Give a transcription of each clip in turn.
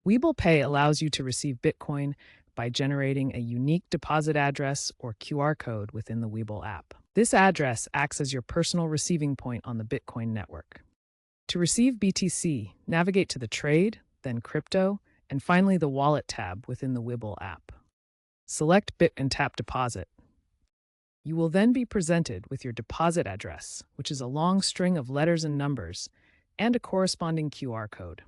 Webull Pay allows you to receive Bitcoin by generating a unique deposit address or QR code within the Webull app. This address acts as your personal receiving point on the Bitcoin network. To receive BTC, navigate to the Trade, then Crypto, and finally the Wallet tab within the Webull app. Select Bit and tap Deposit. You will then be presented with your deposit address, which is a long string of letters and numbers, and a corresponding QR code.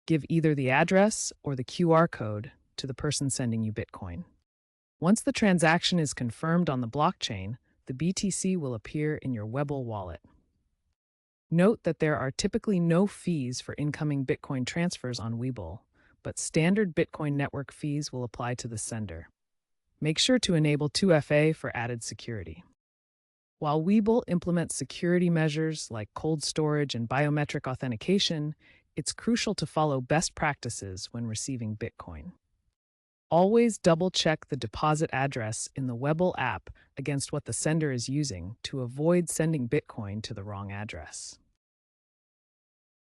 Give either the address or the QR code to the person sending you Bitcoin. Once the transaction is confirmed on the blockchain, the BTC will appear in your Webull wallet. Note that there are typically no fees for incoming Bitcoin transfers on Webull, but standard Bitcoin network fees will apply to the sender. Make sure to enable 2FA for added security. While Webull implements security measures like cold storage and biometric authentication, it's crucial to follow best practices when receiving Bitcoin. Always double-check the deposit address in the Webull app against what the sender is using to avoid sending Bitcoin to the wrong address.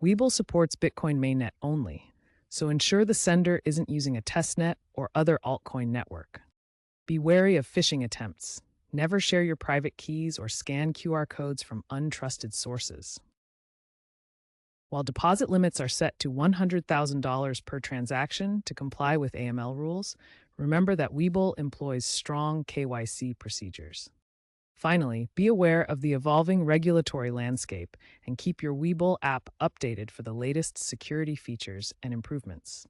Webull supports Bitcoin mainnet only, so ensure the sender isn't using a testnet or other altcoin network. Be wary of phishing attempts. Never share your private keys or scan QR codes from untrusted sources. While deposit limits are set to $100,000 per transaction to comply with AML rules, remember that Webull employs strong KYC procedures. Finally, be aware of the evolving regulatory landscape and keep your Webull app updated for the latest security features and improvements.